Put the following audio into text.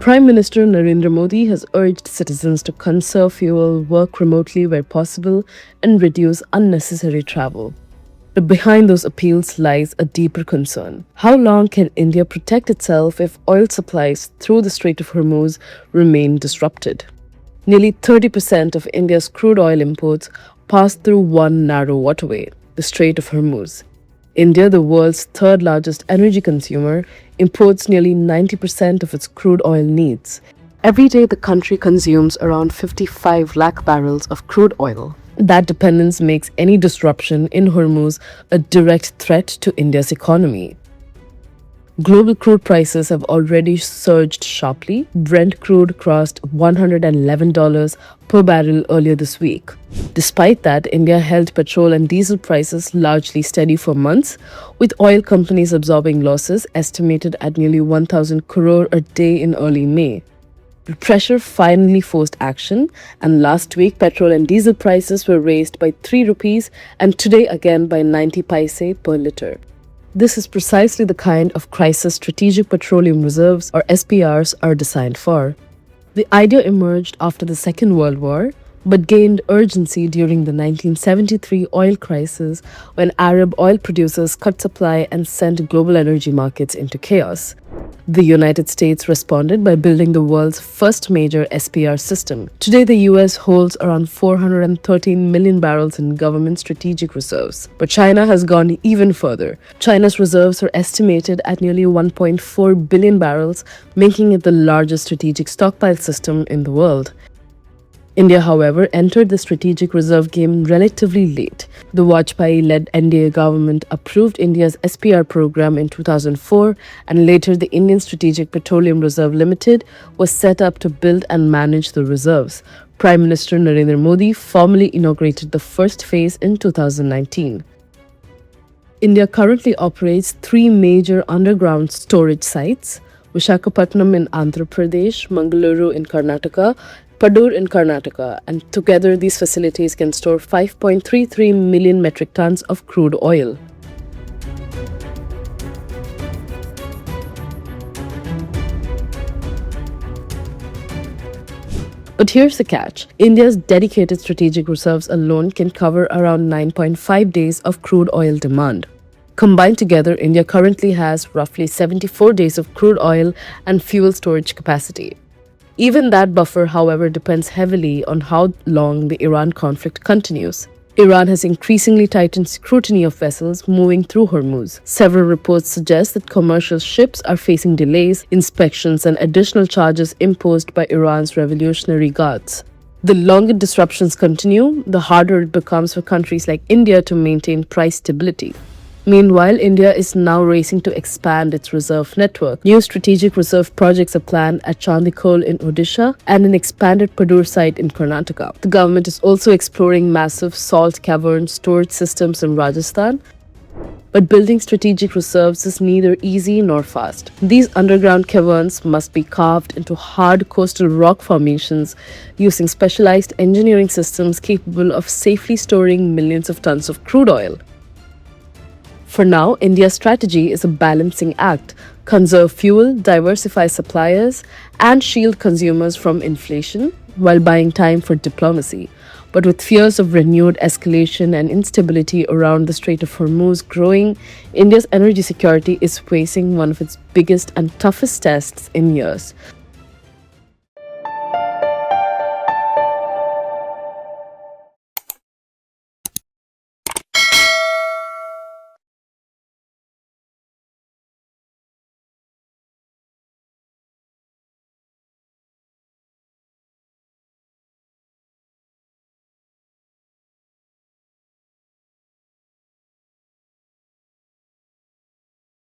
Prime Minister Narendra Modi has urged citizens to conserve fuel, work remotely where possible, and reduce unnecessary travel. But behind those appeals lies a deeper concern. How long can India protect itself if oil supplies through the Strait of Hormuz remain disrupted? Nearly 30% of India's crude oil imports pass through one narrow waterway, the Strait of Hormuz. India, the world's third largest energy consumer, imports nearly 90% of its crude oil needs. Every day, the country consumes around 55 lakh barrels of crude oil. That dependence makes any disruption in Hormuz a direct threat to India's economy. Global crude prices have already surged sharply. Brent crude crossed $111 per barrel earlier this week. Despite that, India held petrol and diesel prices largely steady for months, with oil companies absorbing losses estimated at nearly 1,000 crore a day in early May. The pressure finally forced action, and last week petrol and diesel prices were raised by 3 rupees and today again by 90 paise per litre. This is precisely the kind of crisis strategic petroleum reserves, or SPRs, are designed for. The idea emerged after the Second World War, but gained urgency during the 1973 oil crisis when Arab oil producers cut supply and sent global energy markets into chaos. The United States responded by building the world's first major SPR system. Today, the US holds around 413 million barrels in government strategic reserves. But China has gone even further. China's reserves are estimated at nearly 1.4 billion barrels, making it the largest strategic stockpile system in the world. India, however, entered the strategic reserve game relatively late. The Vajpayee-led NDA government approved India's SPR program in 2004, and later the Indian Strategic Petroleum Reserve Limited was set up to build and manage the reserves. Prime Minister Narendra Modi formally inaugurated the first phase in 2019. India currently operates 3 major underground storage sites: Visakhapatnam in Andhra Pradesh, Mangaluru in Karnataka, Padur in Karnataka, and together these facilities can store 5.33 million metric tons of crude oil. But here's the catch. India's dedicated strategic reserves alone can cover around 9.5 days of crude oil demand. Combined together, India currently has roughly 74 days of crude oil and fuel storage capacity. Even that buffer, however, depends heavily on how long the Iran conflict continues. Iran has increasingly tightened scrutiny of vessels moving through Hormuz. Several reports suggest that commercial ships are facing delays, inspections, and additional charges imposed by Iran's Revolutionary Guards. The longer disruptions continue, the harder it becomes for countries like India to maintain price stability. Meanwhile, India is now racing to expand its reserve network. New strategic reserve projects are planned at Chandikol in Odisha and an expanded Padur site in Karnataka. The government is also exploring massive salt cavern storage systems in Rajasthan. But building strategic reserves is neither easy nor fast. These underground caverns must be carved into hard coastal rock formations using specialized engineering systems capable of safely storing millions of tons of crude oil. For now, India's strategy is a balancing act: conserve fuel, diversify suppliers, and shield consumers from inflation while buying time for diplomacy. But with fears of renewed escalation and instability around the Strait of Hormuz growing, India's energy security is facing one of its biggest and toughest tests in years.